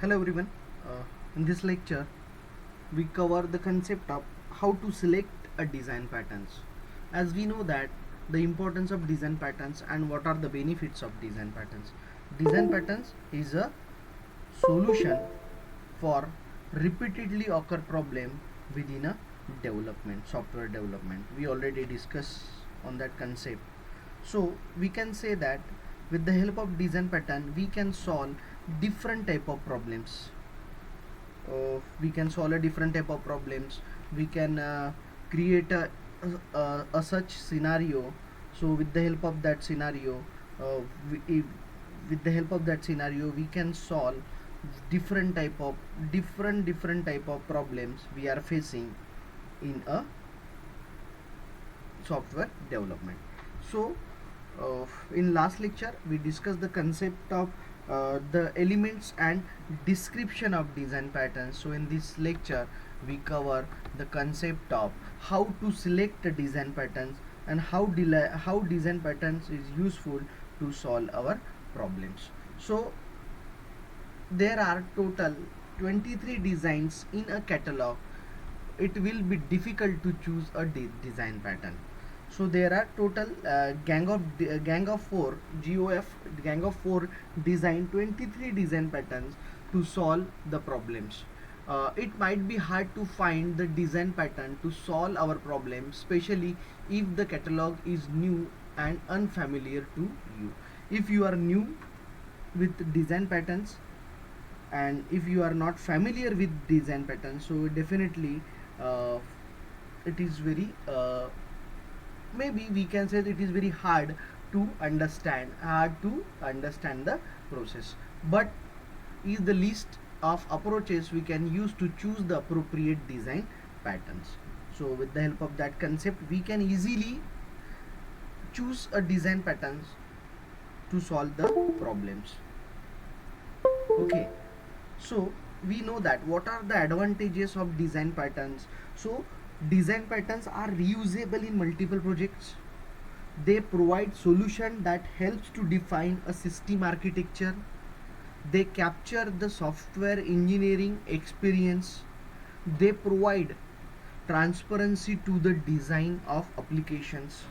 Hello everyone. In this lecture, we cover the concept of how to select a design patterns. As we know that the importance of design patterns and what are the benefits of design patterns. Design patterns is a solution for repeatedly occur problem within a development, software development. We already discussed on that concept. So we can say that with the help of design pattern, we can solve different type of problems. We can solve a different type of problems. We can create a such scenario. So with the help of that scenario, uh, we, if, with the help of that scenario, we can solve different type of problems we are facing in a software development. So in last lecture we discussed the concept of the elements and description of design patterns. So in this lecture we cover the concept of how to select the design patterns and how design patterns is useful to solve our problems. So there are total 23 designs in a catalog. It will be difficult to choose a design pattern. So there are total gang of 4 GOF gang of 4 design 23 design patterns to solve the problems. It might be hard to find the design pattern to solve our problem, especially if the catalog is new and unfamiliar to you. If you are new with design patterns and if you are not familiar with design patterns, so definitely uh, it is very maybe we can say that it is very hard to understand the process, but is the list of approaches we can use to choose the appropriate design patterns. So with the help of that concept we can easily choose a design patterns to solve the problems. Okay, so we know that what are the advantages of design patterns. So design patterns are reusable in multiple projects. They provide solution that helps to define a system architecture. They capture the software engineering experience. They provide transparency to the design of applications.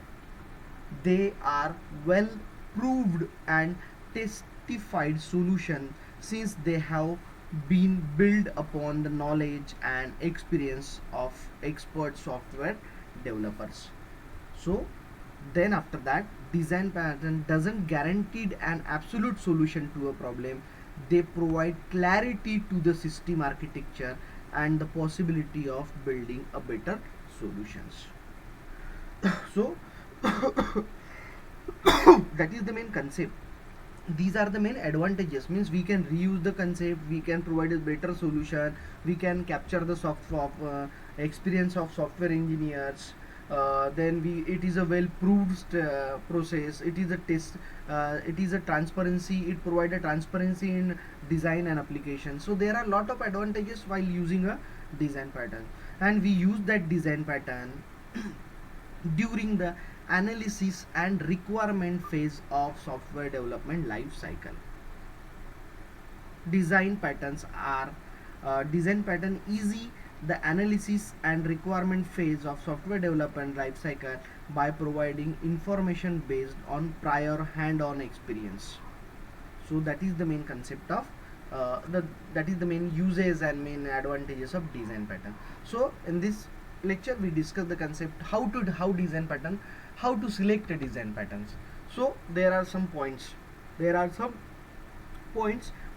They are well proved and testified solution since they have been built upon the knowledge and experience of expert software developers. So then after that, design pattern doesn't guarantee an absolute solution to a problem. They provide clarity to the system architecture and the possibility of building a better solutions. So that is the main concept. These are the main advantages, means we can reuse the concept, we can provide a better solution, we can capture the experience of software engineers. Then we it is a well proved process, it is a test, it is a transparency, it provide a transparency in design and application. So there are a lot of advantages while using a design pattern, and we use that design pattern during the analysis and requirement phase of software development life cycle. Design pattern easy the analysis and requirement phase of software development life cycle by providing information based on prior hand-on experience. So that is the main concept of that is the main uses and main advantages of design pattern. So in this lecture we discuss the concept how design pattern, how to select a design patterns. So there are some points,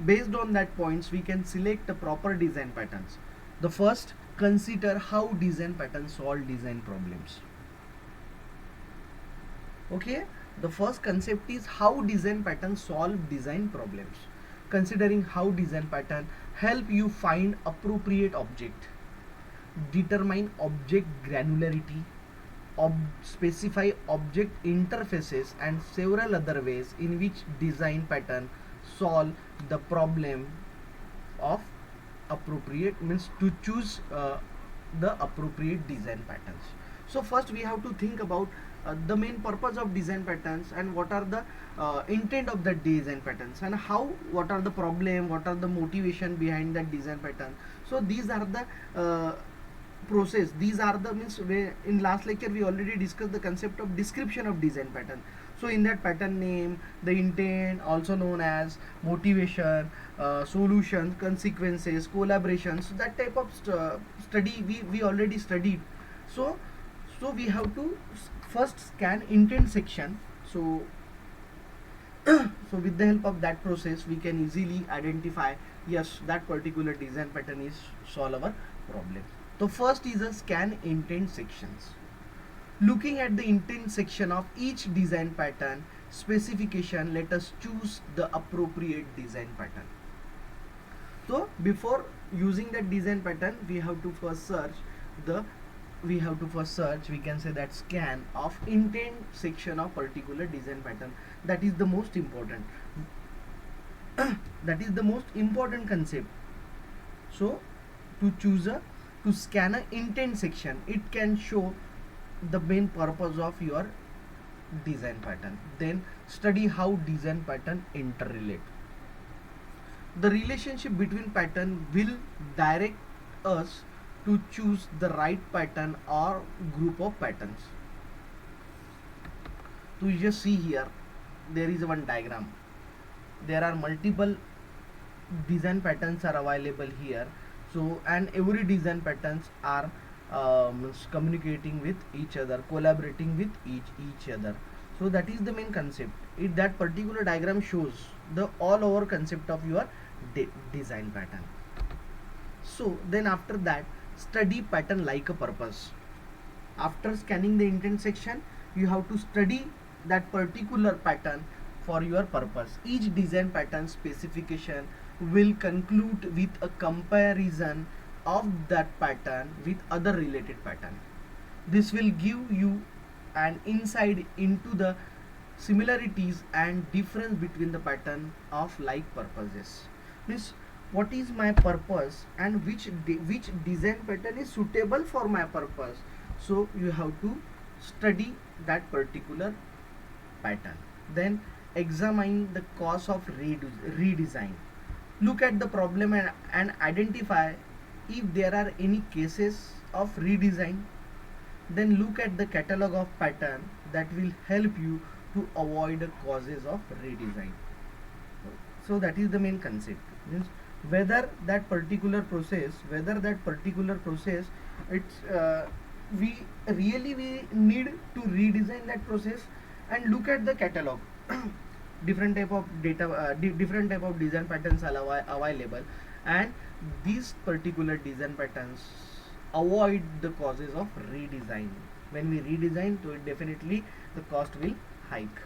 based on that points we can select the proper design patterns. The first, consider how design patterns solve design problems. Okay, the first concept is how design patterns solve design problems. Considering how design pattern help you find appropriate object, determine object granularity, specify object interfaces, and several other ways in which design pattern solve the problem of appropriate, means to choose the appropriate design patterns. So first we have to think about the main purpose of design patterns and what are the intent of the design patterns, and how, what are the problem, what are the motivation behind that design pattern. So these are the process, these are the means in last lecture we already discussed the concept of description of design pattern. So in that pattern name, the intent, also known as motivation, solutions, consequences, collaborations, that type of study we already studied. So we have to first scan intent section. So so with the help of that process we can easily identify, yes, that particular design pattern is solve our problem. The first is a scan intent sections. Looking at the intent section of each design pattern specification, let us choose the appropriate design pattern. So before using that design pattern, we have to first search the we can say that scan of intent section of particular design pattern. That is the most important that is the most important concept. So to scan a intent section, it can show the main purpose of your design pattern. Then study how design pattern interrelate. The relationship between pattern will direct us to choose the right pattern or group of patterns. So you just see here, there is one diagram. There are multiple design patterns are available here. So and every design patterns are communicating with each other, collaborating with each other. So that is the main concept. That particular diagram shows the all over concept of your design pattern. So then after that, study pattern like a purpose. After scanning the intent section, you have to study that particular pattern for your purpose. Each design pattern specification will conclude with a comparison of that pattern with other related pattern. This will give you an insight into the similarities and difference between the pattern of like purposes. Means what is my purpose and which design pattern is suitable for my purpose. So you have to study that particular pattern. Then examine the cause of redesign. Look at the problem and identify if there are any cases of redesign. Then look at the catalog of pattern that will help you to avoid the causes of redesign. So that is the main concept. Means whether that particular process it's we need to redesign that process, and look at the catalog. Different type of data different type of design patterns are available, and these particular design patterns avoid the causes of redesign. When we redesign, so definitely the cost will hike.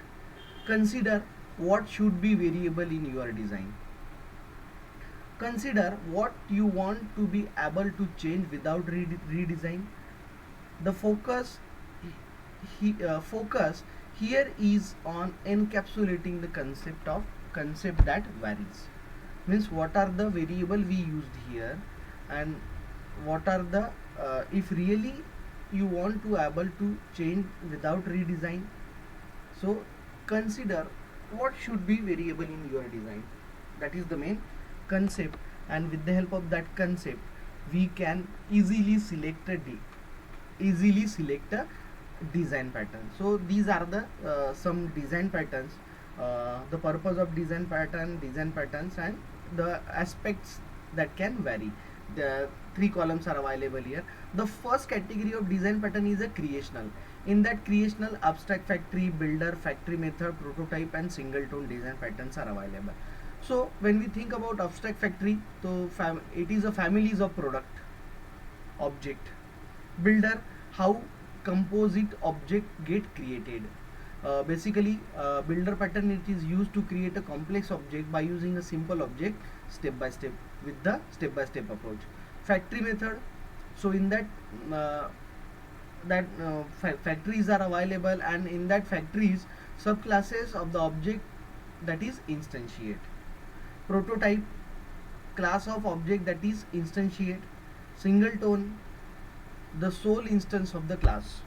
Consider what should be variable in your design. Consider what you want to be able to change without redesign. The focus here is on encapsulating the concept that varies. Means what are the variable we used here, and what are the if really you want to able to change without redesign. So consider what should be variable in your design. That is the main concept, and with the help of that concept we can easily select a design pattern. So these are the some design patterns, the purpose of design patterns and the aspects that can vary. The three columns are available here. The first category of design pattern is a creational. In that creational, abstract factory, builder, factory method, prototype and singleton design patterns are available. So when we think about abstract factory, so it is a families of product, object. Builder, how composite object get created. Basically builder pattern, it is used to create a complex object by using a simple object step by step with the step by step approach. Factory method, so in that factories are available, and in that factories subclasses of the object that is instantiate. Prototype, class of object that is instantiate. Singleton, the sole instance of the class.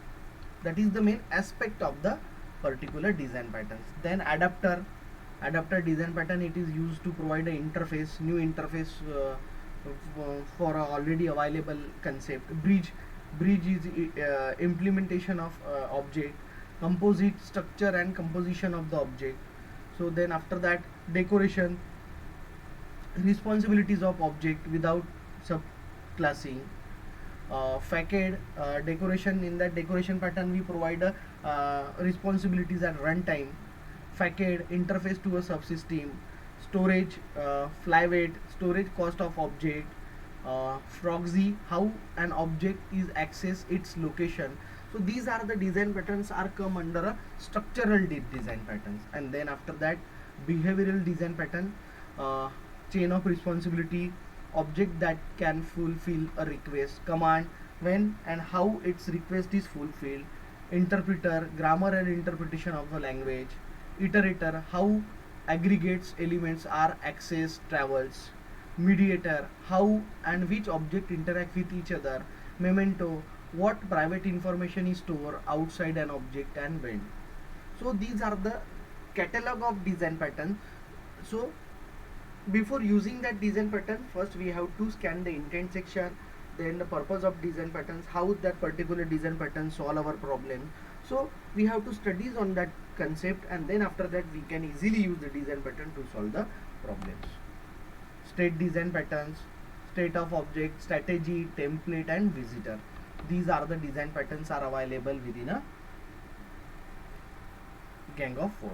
That is the main aspect of the particular design patterns. Then adapter design pattern, it is used to provide an interface, new interface for a already available concept. Bridge is implementation of object, composite structure and composition of the object. So then after that, decoration, responsibilities of object without subclassing. Facade decoration, in that decoration pattern we provide responsibilities at runtime. Facade interface to a subsystem. Storage, flyweight storage cost of object. Frogsy, how an object is accessed its location. So these are the design patterns are come under a structural design patterns. And then after that, behavioral design pattern, chain of responsibility, object that can fulfill a request, command when and how its request is fulfilled, interpreter, grammar and interpretation of the language, iterator, how aggregates elements are accessed, travels, mediator, how and which object interact with each other, memento, what private information is stored outside an object, and when. So these are the catalog of design pattern. So before using that design pattern, first we have to scan the intent section, then the purpose of design patterns, how that particular design pattern solve our problem. So we have to studies on that concept, and then after that we can easily use the design pattern to solve the problems. State design patterns, state of object, strategy, template and visitor. These are the design patterns are available within a Gang of 4.